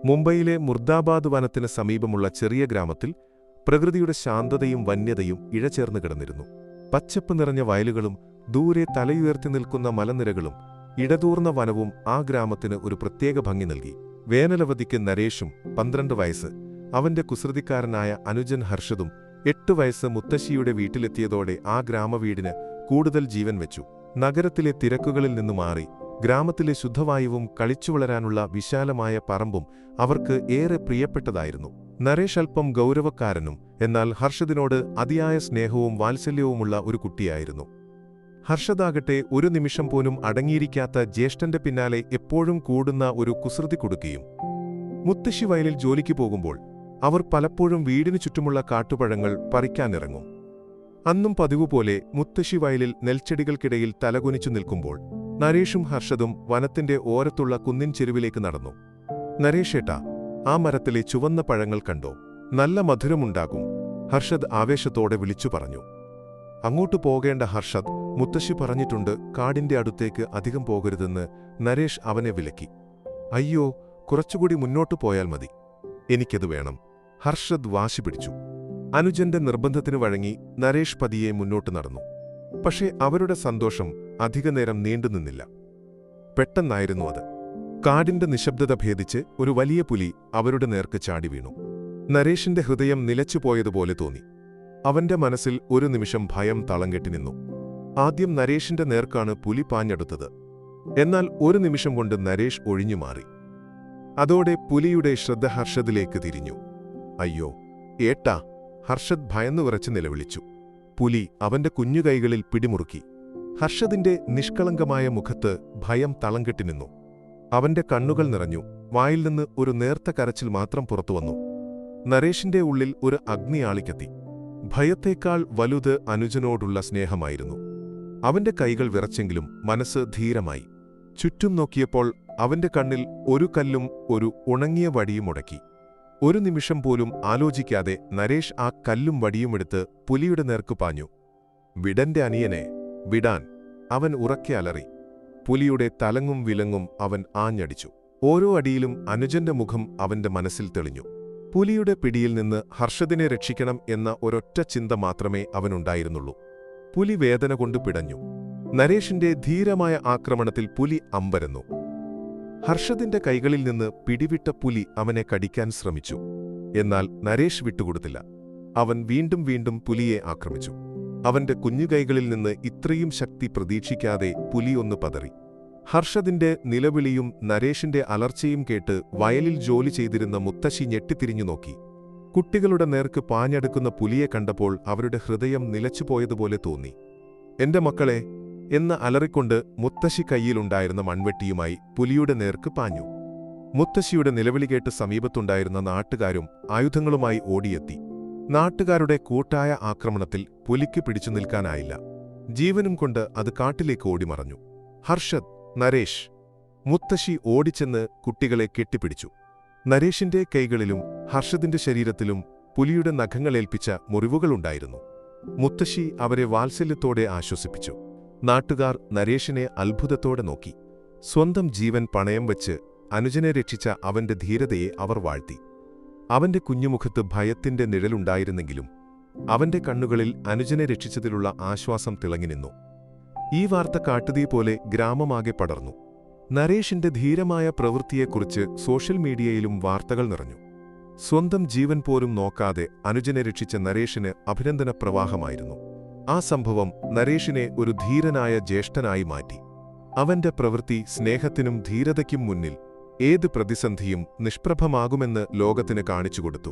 മുംബൈയിലെ മുർദാബാദ് വനത്തിന് സമീപമുള്ള ചെറിയ ഗ്രാമത്തിൽ പ്രകൃതിയുടെ ശാന്തതയും വന്യതയും ഇഴചേർന്ന് കിടന്നിരുന്നു. പച്ചപ്പ് നിറഞ്ഞ വയലുകളും ദൂരെ തലയുയർത്തി നിൽക്കുന്ന മലനിരകളും ഇടതൂർന്ന വനവും ആ ഗ്രാമത്തിന് ഒരു പ്രത്യേക ഭംഗി നൽകി. വേനലവധിക്ക് നരേഷും 12 വയസ്സ്, അവന്റെ കുസൃതിക്കാരനായ അനുജൻ ഹർഷദും 8 വയസ്സ് മുത്തശ്ശിയുടെ വീട്ടിലെത്തിയതോടെ ആ ഗ്രാമവീടിന് കൂടുതൽ ജീവൻ വെച്ചു. നഗരത്തിലെ തിരക്കുകളിൽ നിന്നു മാറി ഗ്രാമത്തിലെ ശുദ്ധവായുവും കളിച്ചുവളരാനുള്ള വിശാലമായ പറമ്പും അവർക്ക് ഏറെ പ്രിയപ്പെട്ടതായിരുന്നു. നരേഷ് അല്പം ഗൗരവക്കാരനും എന്നാൽ ഹർഷദിനോട് അതിയായ സ്നേഹവും വാത്സല്യവുമുള്ള ഒരു കുട്ടിയായിരുന്നു. ഹർഷദാകട്ടെ ഒരു നിമിഷം പോലും അടങ്ങിയിരിക്കാത്ത ജ്യേഷ്ഠന്റെ പിന്നാലെ എപ്പോഴും കൂടുന്ന ഒരു കുസൃതി കൊടുക്കുകയും. മുത്തശ്ശി വയലിൽ ജോലിക്ക് പോകുമ്പോൾ അവർ പലപ്പോഴും വീടിനു ചുറ്റുമുള്ള കാട്ടുപഴങ്ങൾ പറിക്കാനിറങ്ങും. അന്നും പതിവുപോലെ മുത്തശ്ശി വയലിൽ നെൽച്ചെടികൾക്കിടയിൽ തലകുനിച്ചു നിൽക്കുമ്പോൾ നരേഷും ഹർഷദും വനത്തിന്റെ ഓരത്തുള്ള കുന്നിൻ ചെരുവിലേക്ക് നടന്നു. നരേഷേട്ടാ, ആ മരത്തിലെ ചുവന്ന പഴങ്ങൾ കണ്ടോ? നല്ല മധുരമുണ്ടാകും, ഹർഷദ് ആവേശത്തോടെ വിളിച്ചു പറഞ്ഞു. അങ്ങോട്ടു പോകേണ്ട ഹർഷദ്, മുത്തശ്ശി പറഞ്ഞിട്ടുണ്ട് കാടിന്റെ അടുത്തേക്ക് അധികം പോകരുതെന്ന്. നരേഷ് അവനെ വിലക്കി. അയ്യോ, കുറച്ചുകൂടി മുന്നോട്ടു പോയാൽ മതി. എനിക്കത് വേണം, ഹർഷദ് വാശി പിടിച്ചു. അനുജന്റെ നിർബന്ധത്തിനു വഴങ്ങി നരേഷ് പതിയെ മുന്നോട്ടു നടന്നു. പക്ഷേ അവരുടെ സന്തോഷം അധികനേരം നീണ്ടുനിന്നില്ല. പെട്ടെന്നായിരുന്നു അത്. കാടിന്റെ നിശബ്ദത ഭേദിച്ച് ഒരു വലിയ പുലി അവരുടെ നേർക്ക് ചാടി വീണു. നരേഷിന്റെ ഹൃദയം നിലച്ചുപോയതുപോലെ തോന്നി. അവന്റെ മനസ്സിൽ ഒരു നിമിഷം ഭയം തളം കെട്ടി നിന്നു. ആദ്യം നരേഷിന്റെ നേർക്കാണ് പുലി പാഞ്ഞെടുത്തത്. എന്നാൽ ഒരു നിമിഷം കൊണ്ട് നരേഷ് ഒഴിഞ്ഞുമാറി. അതോടെ പുലിയുടെ ശ്രദ്ധ ഹർഷദിലേക്ക് തിരിഞ്ഞു. അയ്യോ ഏട്ടാ, ഹർഷദ് ഭയന്നു വിറച്ച് നിലവിളിച്ചു. പുലി അവന്റെ കുഞ്ഞുകൈകളിൽ പിടിമുറുക്കി. ഹർഷദിന്റെ നിഷ്കളങ്കമായ മുഖത്ത് ഭയം തളം കെട്ടി നിന്നു. അവന്റെ കണ്ണുകൾ നിറഞ്ഞു. വായിൽ നിന്ന് ഒരു നേർത്ത കരച്ചിൽ മാത്രം പുറത്തുവന്നു. നരേഷിന്റെ ഉള്ളിൽ ഒരു അഗ്നി ആളിക്കത്തി. ഭയത്തേക്കാൾ വലുത് അനുജനോടുള്ള സ്നേഹമായിരുന്നു. അവന്റെ കൈകൾ വിറച്ചെങ്കിലും മനസ്സ് ധീരമായി. ചുറ്റും നോക്കിയപ്പോൾ അവന്റെ കണ്ണിൽ ഒരു കല്ലും ഒരു ഉണങ്ങിയ വടിയും മുടക്കി. ഒരു നിമിഷം പോലും ആലോചിക്കാതെ നരേഷ് ആ കല്ലും വടിയുമെടുത്ത് പുലിയുടെ നേർക്കു പാഞ്ഞു. വിടന്റെ അനിയനെ, വിടാൻ, അവൻ ഉറക്കെ അലറി. പുലിയുടെ തലങ്ങും വിലങ്ങും അവൻ ആഞ്ഞടിച്ചു. ഓരോ അടിയിലും അനുജന്റെ മുഖം അവന്റെ മനസ്സിൽ തെളിഞ്ഞു. പുലിയുടെ പിടിയിൽ നിന്ന് ഹർഷദിനെ രക്ഷിക്കണം എന്ന ഒരൊറ്റ ചിന്ത മാത്രമേ അവനുണ്ടായിരുന്നുള്ളൂ. പുലി വേദന കൊണ്ട് പിടഞ്ഞു. നരേഷിന്റെ ധീരമായ ആക്രമണത്തിൽ പുലി അമ്പരന്നു. ഹർഷദിന്റെ കൈകളിൽ നിന്ന് പിടിവിട്ട പുലി അവനെ കടിക്കാൻ ശ്രമിച്ചു. എന്നാൽ നരേഷ് വിട്ടുകൊടുത്തില്ല. അവൻ വീണ്ടും വീണ്ടും പുലിയെ ആക്രമിച്ചു. അവന്റെ കുഞ്ഞുകൈകളിൽ നിന്ന് ഇത്രയും ശക്തി പ്രതീക്ഷിക്കാതെ പുലി ഒന്ന് പതറി. ഹർഷദിന്റെ നിലവിളിയും നരേഷിന്റെ അലർച്ചയും കേട്ട് വയലിൽ ജോലി ചെയ്തിരുന്ന മുത്തശ്ശി ഞെട്ടിത്തിരിഞ്ഞു നോക്കി. കുട്ടികളുടെ നേർക്ക് പാഞ്ഞെടുക്കുന്ന പുലിയെ കണ്ടപ്പോൾ അവരുടെ ഹൃദയം നിലച്ചുപോയതുപോലെ തോന്നി. എന്റെ മക്കളെ എന്ന് അലറിക്കൊണ്ട് മുത്തശ്ശി കൈയിലുണ്ടായിരുന്ന മൺവെട്ടിയുമായി പുലിയുടെ നേർക്ക് പാഞ്ഞു. മുത്തശ്ശിയുടെ നിലവിളി കേട്ട് സമീപത്തുണ്ടായിരുന്ന നാട്ടുകാരും ആയുധങ്ങളുമായി ഓടിയെത്തി. നാട്ടുകാരുടെ കൂട്ടായ ആക്രമണത്തിൽ പുലിക്ക് പിടിച്ചു നിൽക്കാനായില്ല. ജീവനും കൊണ്ട് അത് കാട്ടിലേക്ക് ഓടിമറഞ്ഞു. ഹർഷദ്, നരേഷ്! മുത്തശ്ശി ഓടിച്ചെന്ന് കുട്ടികളെ കെട്ടിപ്പിടിച്ചു. നരേഷിന്റെ കൈകളിലും ഹർഷദിന്റെ ശരീരത്തിലും പുലിയുടെ നഖങ്ങളേൽപ്പിച്ച മുറിവുകളുണ്ടായിരുന്നു. മുത്തശ്ശി അവരെ വാത്സല്യത്തോടെ ആശ്വസിപ്പിച്ചു. നാട്ടുകാർ നരേഷിനെ അത്ഭുതത്തോടെ നോക്കി. സ്വന്തം ജീവൻ പണയം വച്ച് അനുജനെ രക്ഷിച്ച അവന്റെ ധീരതയെ അവർ വാഴ്ത്തി. അവന്റെ കുഞ്ഞുമുഖത്ത് ഭയത്തിന്റെ നിഴലുണ്ടായിരുന്നെങ്കിലും അവന്റെ കണ്ണുകളിൽ അനുജനെ രക്ഷിച്ചതിലുള്ള ആശ്വാസം തിളങ്ങിനിന്നു. ഈ വാർത്ത കാട്ടുതീ പോലെ ഗ്രാമമാകെ പടർന്നു. നരേഷിന്റെ ധീരമായ പ്രവൃത്തിയെക്കുറിച്ച് സോഷ്യൽ മീഡിയയിലും വാർത്തകൾ നിറഞ്ഞു. സ്വന്തം ജീവൻ പോലും നോക്കാതെ അനുജനെ രക്ഷിച്ച നരേഷിന് അഭിനന്ദന പ്രവാഹമായിരുന്നു. ആ സംഭവം നരേഷിനെ ഒരു ധീരനായ ജ്യേഷ്ഠനായി മാറ്റി. അവന്റെ പ്രവൃത്തി സ്നേഹത്തിനും ധീരതയ്ക്കും മുന്നിൽ ഏത് പ്രതിസന്ധിയും നിഷ്പ്രഭമാകുമെന്ന് ലോകത്തിന് കാണിച്ചുകൊടുത്തു.